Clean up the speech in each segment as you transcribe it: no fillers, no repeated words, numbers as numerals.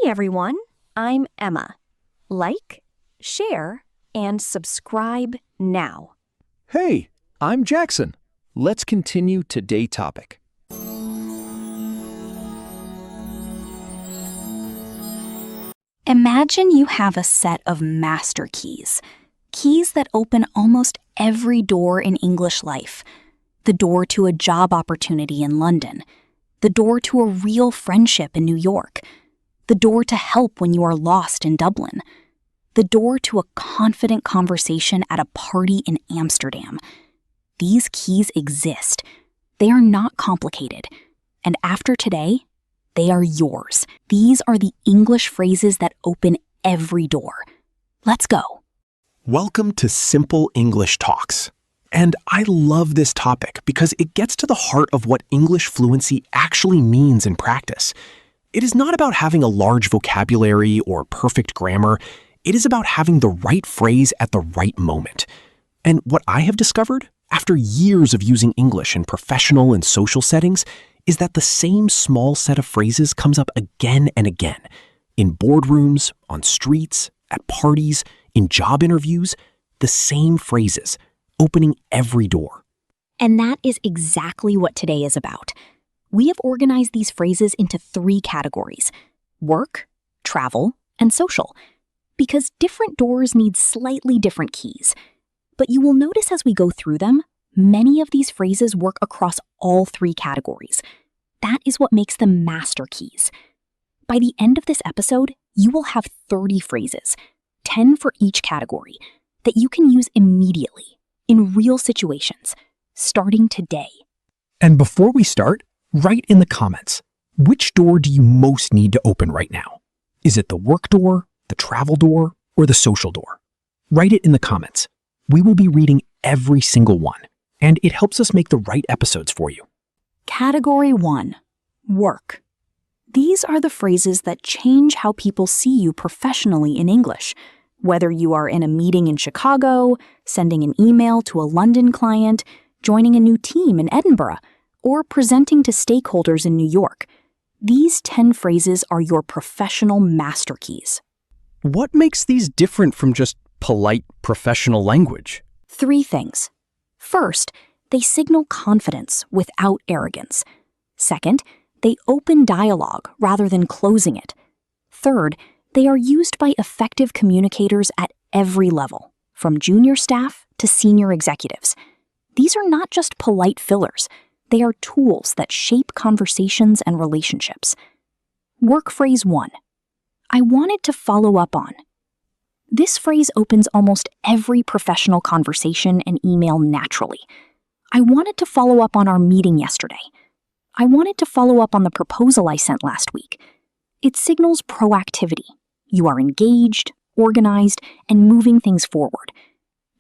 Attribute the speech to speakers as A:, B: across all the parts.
A: everyone, I'm Emma. Like, share, and subscribe now.
B: Hey, I'm Jackson. Let's continue today's topic.
C: Imagine you have a set of master keys that open almost every door in English life. The door to a job opportunity in London, the door to a real friendship in New York, the door to help when you are lost in Dublin, the door to a confident conversation at a party in Amsterdam. These keys exist. They are not complicated. And after today, they are yours. These are the English phrases that open every door. Let's go.
D: Welcome to Simple English Talks. And I love this topic because it gets to the heart of what English fluency actually means in practice. It is not about having a large vocabulary or perfect grammar. It is about having the right phrase at the right moment. And what I have discovered, after years of using English in professional and social settings, is that the same small set of phrases comes up again and again. In boardrooms, on streets, at parties, in job interviews, the same phrases, opening every door.
C: And that is exactly what today is about. We have organized these phrases into 3 categories: work, travel, and social, because different doors need slightly different keys. But you will notice as we go through them, many of these phrases work across all 3 categories. That is what makes them master keys. By the end of this episode, you will have 30 phrases, 10 for each category, that you can use immediately, in real situations, starting today.
D: And before we start, write in the comments, which door do you most need to open right now? Is it the work door, the travel door, or the social door? Write it in the comments. We will be reading every single one, and it helps us make the right episodes for you.
C: Category 1, work. These are the phrases that change how people see you professionally in English. Whether you are in a meeting in Chicago, sending an email to a London client, joining a new team in Edinburgh, or presenting to stakeholders in New York, these 10 phrases are your professional master keys.
B: What makes these different from just polite professional language?
C: 3 things. First, they signal confidence without arrogance. Second, they open dialogue rather than closing it. Third, they are used by effective communicators at every level, from junior staff to senior executives. These are not just polite fillers. They are tools that shape conversations and relationships. Work phrase 1. I wanted to follow up on. This phrase opens almost every professional conversation and email naturally. I wanted to follow up on our meeting yesterday. I wanted to follow up on the proposal I sent last week. It signals proactivity. You are engaged, organized, and moving things forward.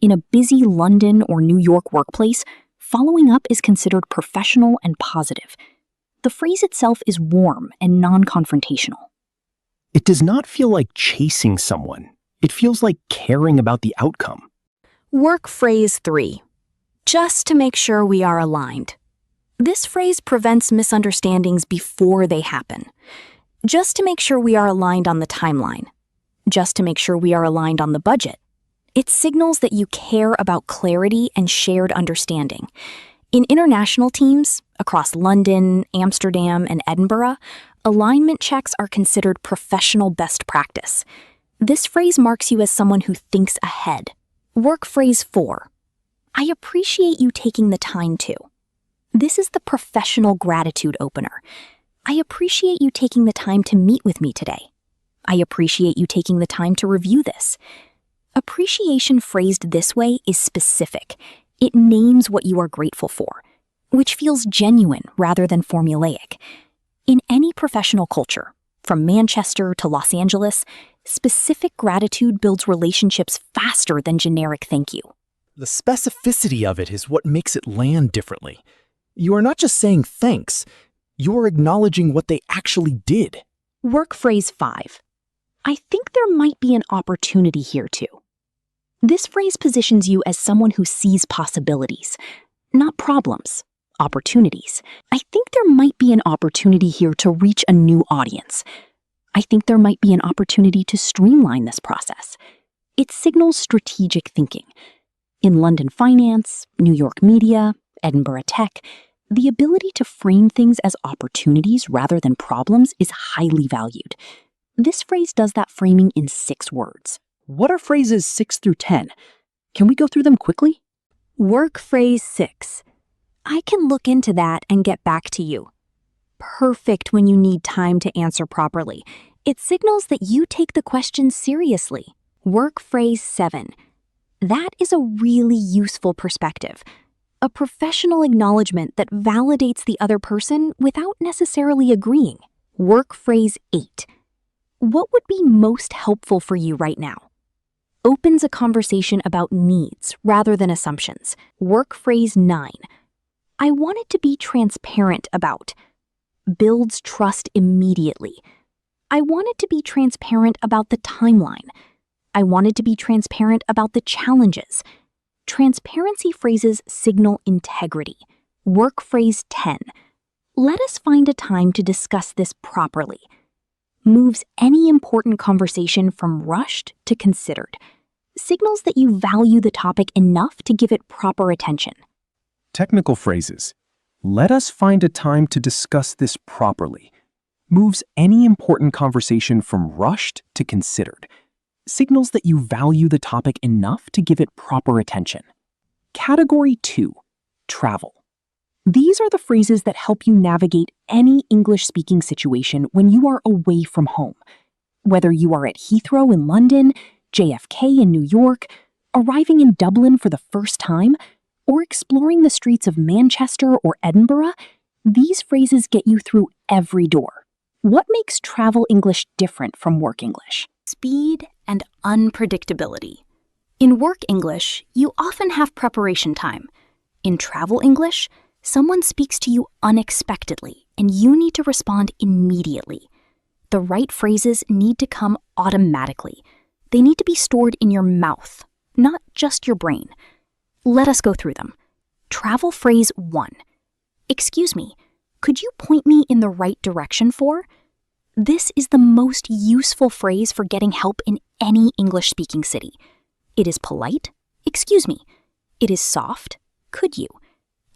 C: In a busy London or New York workplace, following up is considered professional and positive. The phrase itself is warm and non-confrontational.
D: It does not feel like chasing someone. It feels like caring about the outcome.
C: Work phrase 3. Just to make sure we are aligned. This phrase prevents misunderstandings before they happen. Just to make sure we are aligned on the timeline. Just to make sure we are aligned on the budget. It signals that you care about clarity and shared understanding. In international teams, across London, Amsterdam, and Edinburgh, alignment checks are considered professional best practice. This phrase marks you as someone who thinks ahead. Work phrase 4. I appreciate you taking the time to. This is the professional gratitude opener. I appreciate you taking the time to meet with me today. I appreciate you taking the time to review this. Appreciation phrased this way is specific. It names what you are grateful for, which feels genuine rather than formulaic. In any professional culture, from Manchester to Los Angeles, specific gratitude builds relationships faster than generic thank you.
E: The specificity of it is what makes it land differently. You are not just saying thanks, you are acknowledging what they actually did.
C: Work phrase 5. I think there might be an opportunity here too. This phrase positions you as someone who sees possibilities, not problems, opportunities. I think there might be an opportunity here to reach a new audience. I think there might be an opportunity to streamline this process. It signals strategic thinking. In London finance, New York media, Edinburgh tech, the ability to frame things as opportunities rather than problems is highly valued. This phrase does that framing in 6 words.
B: What are phrases 6 through 10? Can we go through them quickly?
A: Work phrase 6. I can look into that and get back to you. Perfect when you need time to answer properly. It signals that you take the question seriously. Work phrase 7. That is a really useful perspective. A professional acknowledgement that validates the other person without necessarily agreeing. Work phrase 8. What would be most helpful for you right now? Opens a conversation about needs rather than assumptions. Work phrase 9. I wanted to be transparent about. Builds trust immediately. I wanted to be transparent about the timeline. I wanted to be transparent about the challenges. Transparency phrases signal integrity. Work phrase 10. Let us find a time to discuss this properly. Moves any important conversation from rushed to considered. Signals that you value the topic enough to give it proper attention.
D: Technical phrases. Let us find a time to discuss this properly. Moves any important conversation from rushed to considered. Signals that you value the topic enough to give it proper attention. Category 2. Travel. These are the phrases that help you navigate any English-speaking situation when you are away from home. Whether you are at Heathrow in London, JFK in New York, arriving in Dublin for the first time, or exploring the streets of Manchester or Edinburgh, these phrases get you through every door. What makes travel English different from work English?
C: Speed and unpredictability. In work English, you often have preparation time. In travel English, someone speaks to you unexpectedly, and you need to respond immediately. The right phrases need to come automatically. They need to be stored in your mouth, not just your brain. Let us go through them. Travel phrase 1. Excuse me, could you point me in the right direction for? This is the most useful phrase for getting help in any English-speaking city. It is polite, excuse me. It is soft, could you?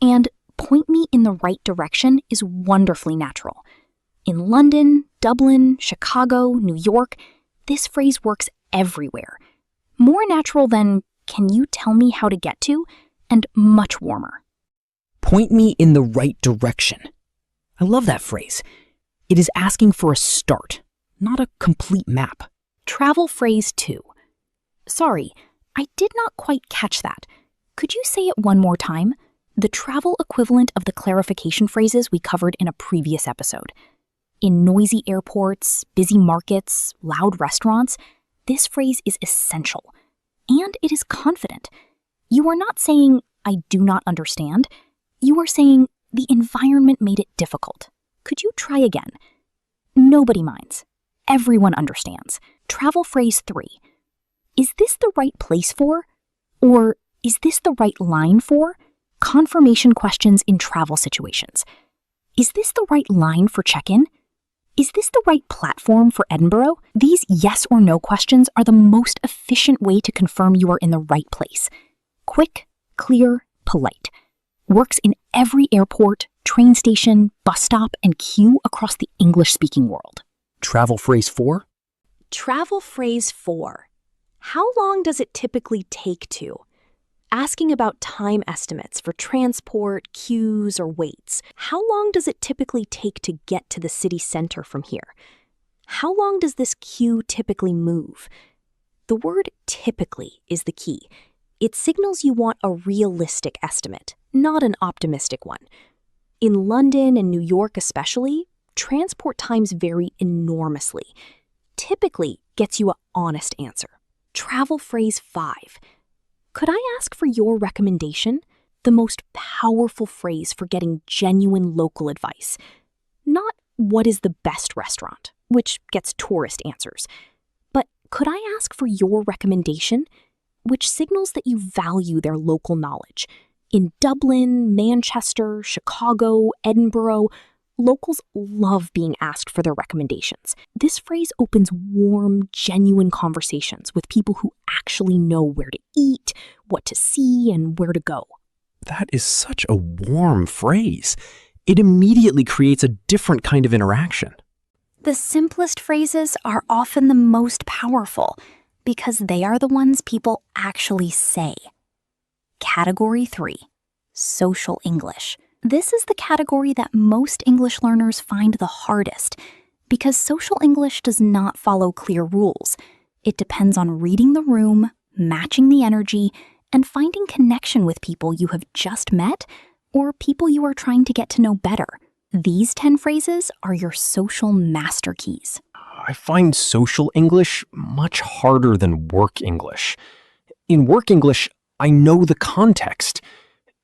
C: And point me in the right direction is wonderfully natural. In London, Dublin, Chicago, New York, this phrase works everywhere. More natural than, can you tell me how to get to? And much warmer.
B: Point me in the right direction. I love that phrase. It is asking for a start, not a complete map.
C: Travel phrase 2. Sorry, I did not quite catch that. Could you say it one more time? The travel equivalent of the clarification phrases we covered in a previous episode. In noisy airports, busy markets, loud restaurants, this phrase is essential. And it is confident. You are not saying, I do not understand. You are saying, the environment made it difficult. Could you try again? Nobody minds. Everyone understands. Travel phrase 3. Is this the right place for? Or is this the right line for? Confirmation questions in travel situations. Is this the right line for check-in? Is this the right platform for Edinburgh? These yes or no questions are the most efficient way to confirm you are in the right place. Quick, clear, polite. Works in every airport, train station, bus stop, and queue across the English-speaking world.
B: Travel phrase 4?
A: Travel phrase 4. How long does it typically take to? Asking about time estimates for transport, queues, or waits. How long does it typically take to get to the city center from here? How long does this queue typically move? The word typically is the key. It signals you want a realistic estimate, not an optimistic one. In London and New York especially, transport times vary enormously. Typically gets you an honest answer. Travel phrase 5. Could I ask for your recommendation? The most powerful phrase for getting genuine local advice. Not what is the best restaurant, which gets tourist answers, but could I ask for your recommendation? Which signals that you value their local knowledge. In Dublin, Manchester, Chicago, Edinburgh,
C: Locals love being asked for their recommendations. This phrase opens warm, genuine conversations with people who actually know where to eat, what to see, and where to go.
D: That is such a warm phrase. It immediately creates a different kind of interaction.
C: The simplest phrases are often the most powerful because they are the ones people actually say. Category 3, Social English. This is the category that most English learners find the hardest because social English does not follow clear rules. It depends on reading the room, matching the energy, and finding connection with people you have just met or people you are trying to get to know better. These 10 phrases are your social master keys.
D: I find social English much harder than work English. In work English, I know the context.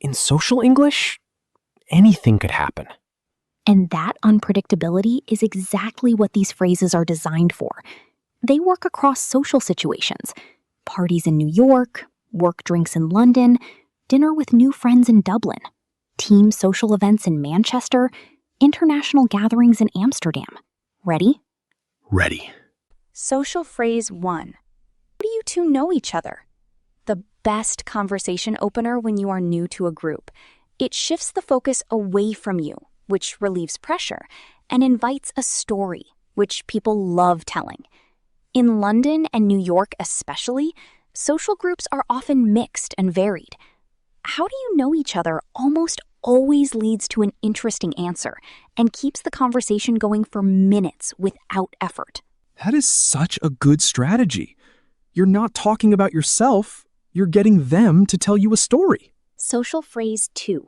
D: In social English, anything could happen.
C: And that unpredictability is exactly what these phrases are designed for. They work across social situations: parties in New York, work drinks in London, dinner with new friends in Dublin, team social events in Manchester, international gatherings in Amsterdam. Ready?
D: Ready.
A: Social phrase 1. How do you two know each other? The best conversation opener when you are new to a group. It shifts the focus away from you, which relieves pressure, and invites a story, which people love telling. In London and New York especially, social groups are often mixed and varied. How do you know each other almost always leads to an interesting answer and keeps the conversation going for minutes without effort.
E: That is such a good strategy. You're not talking about yourself, you're getting them to tell you a story.
C: Social phrase 2.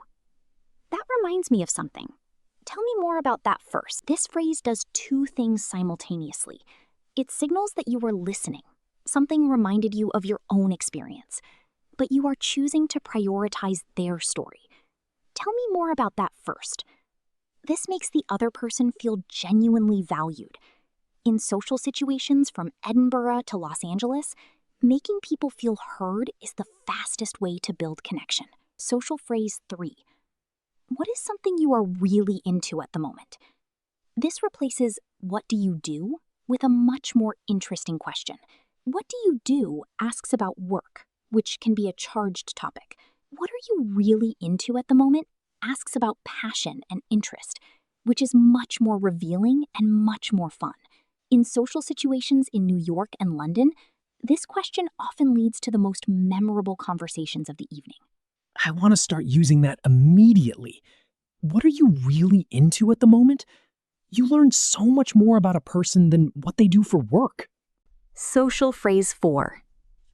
C: That reminds me of something. Tell me more about that first. This phrase does 2 things simultaneously. It signals that you were listening. Something reminded you of your own experience, but you are choosing to prioritize their story. Tell me more about that first. This makes the other person feel genuinely valued. In social situations from Edinburgh to Los Angeles, making people feel heard is the fastest way to build connection. Social phrase 3. What is something you are really into at the moment? This replaces "what do you do?" with a much more interesting question. What do you do asks about work, which can be a charged topic. What are you really into at the moment asks about passion and interest, which is much more revealing and much more fun. In social situations in New York and London, this question often leads to the most memorable conversations of the evening.
E: I want to start using that immediately. What are you really into at the moment? You learn so much more about a person than what they do for work.
A: Social phrase 4.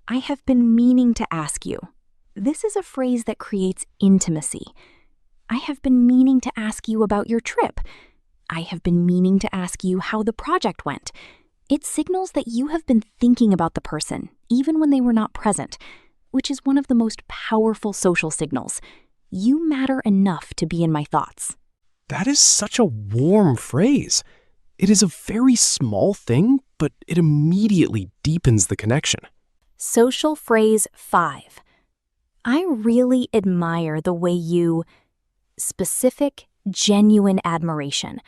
A: I have been meaning to ask you. This is a phrase that creates intimacy. I have been meaning to ask you about your trip. I have been meaning to ask you how the project went. It signals that you have been thinking about the person, even when they were not present, which is one of the most powerful social signals. You matter enough to be in my thoughts.
D: That is such a warm phrase. It is a very small thing, but it immediately deepens the connection.
C: Social phrase 5. I really admire the way you... Specific, genuine admiration.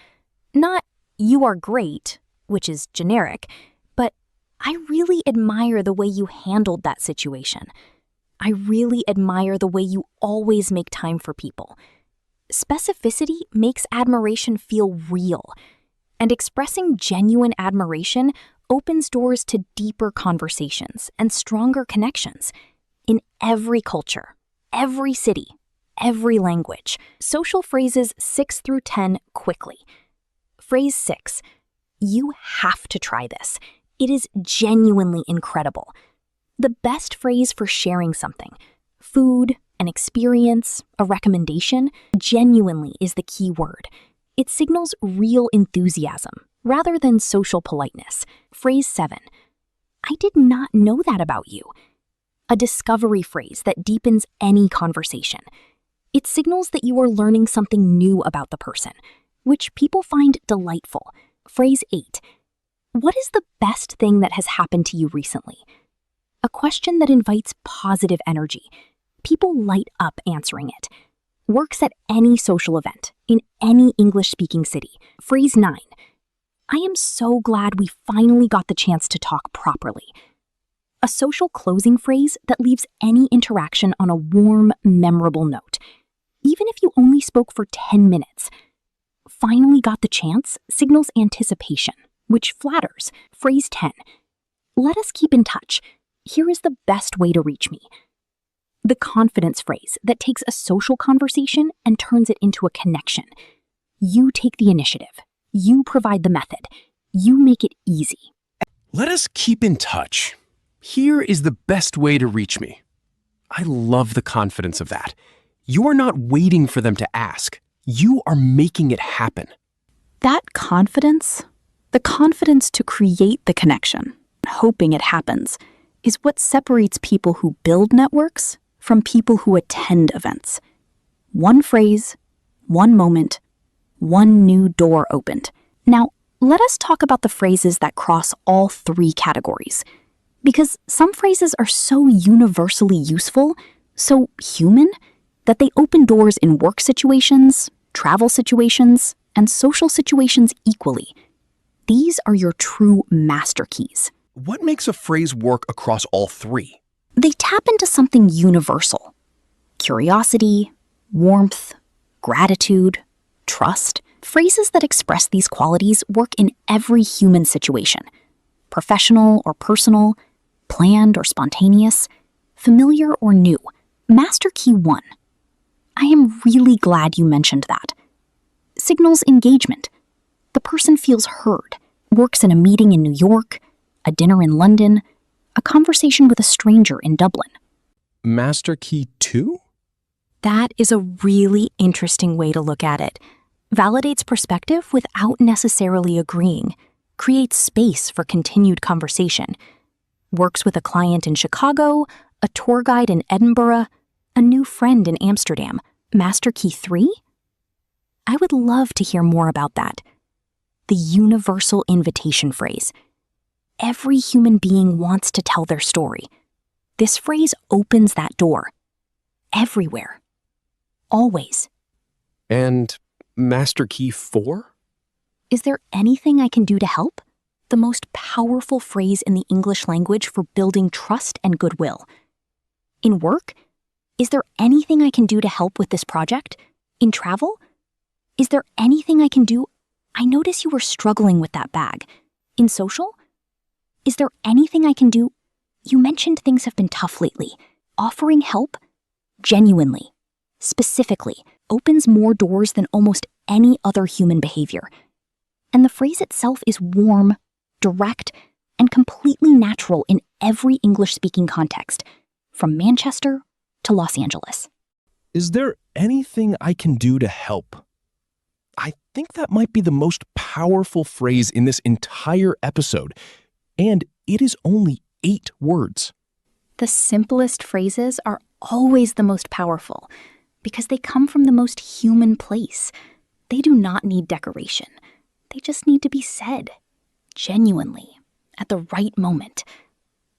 C: Not "you are great," which is generic, but I really admire the way you handled that situation. I really admire the way you always make time for people. Specificity makes admiration feel real, and expressing genuine admiration opens doors to deeper conversations and stronger connections. In every culture, every city, every language. Social phrases 6 through 10 quickly. Phrase 6. You have to try this. It is genuinely incredible. The best phrase for sharing something, food, an experience, a recommendation, genuinely is the key word. It signals real enthusiasm rather than social politeness. Phrase 7. I did not know that about you. A discovery phrase that deepens any conversation. It signals that you are learning something new about the person, which people find delightful. Phrase 8. What is the best thing that has happened to you recently? A question that invites positive energy. People light up answering it.
A: Works at any social event, in any English-speaking city. Phrase 9. I am so glad we finally got the chance to talk properly. A social closing phrase that leaves any interaction on a warm, memorable note, even if you only spoke for 10 minutes. Finally got the chance signals anticipation, which flatters. Phrase 10. Let us keep in touch. Here is the best way to reach me. The confidence phrase that takes a social conversation and turns it into a connection. You take the initiative. You provide the method. You make it easy.
D: Let us keep in touch. Here is the best way to reach me. I love the confidence of that. You are not waiting for them to ask. You are making it happen.
C: That confidence, the confidence to create the connection, hoping it happens, is what separates people who build networks from people who attend events. One phrase, one moment, one new door opened. Now, let us talk about the phrases that cross all three categories. Because some phrases are so universally useful, so human, that they open doors in work situations, travel situations, and social situations equally. These are your true master keys.
D: What makes a phrase work across all three?
C: They tap into something universal. Curiosity, warmth, gratitude, trust. Phrases that express these qualities work in every human situation. Professional or personal, planned or spontaneous, familiar or new. Master key 1. I am really glad you mentioned that. Signals engagement. The person feels heard, works in a meeting in New York, a dinner in London, a conversation with a stranger in Dublin.
D: Master key 2?
C: That is a really interesting way to look at it. Validates perspective without necessarily agreeing, creates space for continued conversation. Works with a client in Chicago, a tour guide in Edinburgh, a new friend in Amsterdam. Master key 3? I would love to hear more about that. The universal invitation phrase. Every human being wants to tell their story. This phrase opens that door. Everywhere. Always.
D: And master key 4?
C: Is there anything I can do to help? The most powerful phrase in the English language for building trust and goodwill. In work, is there anything I can do to help with this project? In travel, is there anything I can do? I notice you were struggling with that bag. In social, is there anything I can do? You mentioned things have been tough lately. Offering help, genuinely, specifically, opens more doors than almost any other human behavior. And the phrase itself is warm, direct, and completely natural in every English-speaking context, from Manchester to Los Angeles.
F: Is there anything I can do to help? I think that might be the most powerful phrase in this entire episode, and it is only 8 words.
C: The simplest phrases are always the most powerful because they come from the most human place. They do not need decoration. They just need to be said, genuinely, at the right moment.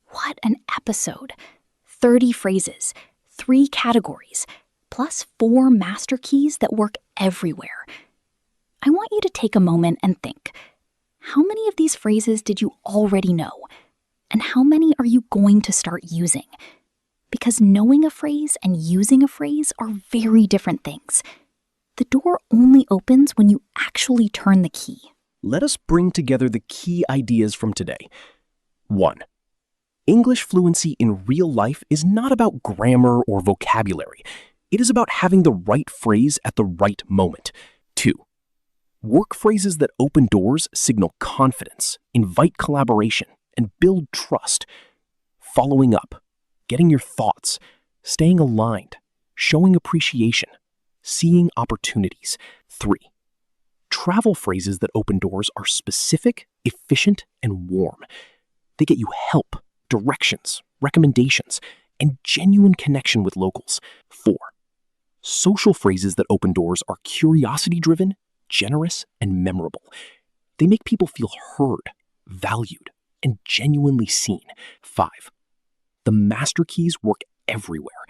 C: What an episode! 30 phrases, 3 categories, plus 4 master keys that work everywhere. I want you to take a moment and think, how many of these phrases did you already know? And how many are you going to start using? Because knowing a phrase and using a phrase are very different things. The door only opens when you actually turn the key.
F: Let us bring together the key ideas from today. 1. English fluency in real life is not about grammar or vocabulary. It is about having the right phrase at the right moment. 2. Work phrases that open doors signal confidence, invite collaboration, and build trust. Following up, getting your thoughts, staying aligned, showing appreciation, seeing opportunities. 3. Travel phrases that open doors are specific, efficient, and warm. They get you help, directions, recommendations, and genuine connection with locals. 4. Social phrases that open doors are curiosity-driven, generous, and memorable. They make people feel heard, valued, and genuinely seen. 5. The master keys work everywhere.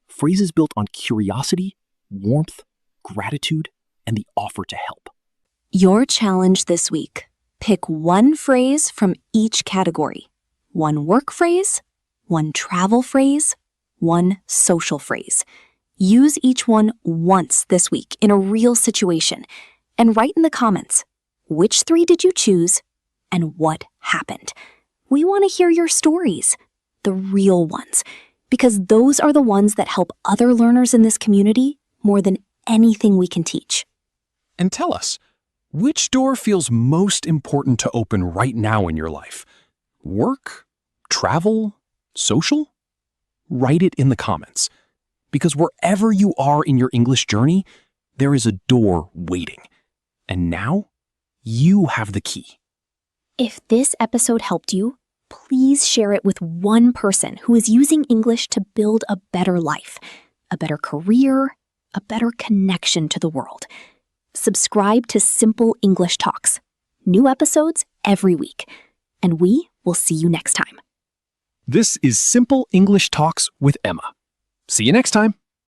F: Phrases built on curiosity, warmth, gratitude, and the offer to help.
C: Your challenge this week: pick one phrase from each category. One work phrase, one travel phrase, one social phrase. Use each one once this week in a real situation and write in the comments, which 3 did you choose and what happened? We want to hear your stories, the real ones, because those are the ones that help other learners in this community more than anything we can teach.
D: And tell us, which door feels most important to open right now in your life? Work? Travel? Social? Write it in the comments. Because wherever you are in your English journey, there is a door waiting. And now, you have the key.
C: If this episode helped you, please share it with one person who is using English to build a better life, a better career, a better connection to the world. Subscribe to Simple English Talks. New episodes every week. And we will see you next time.
D: This is Simple English Talks with Emma. See you next time.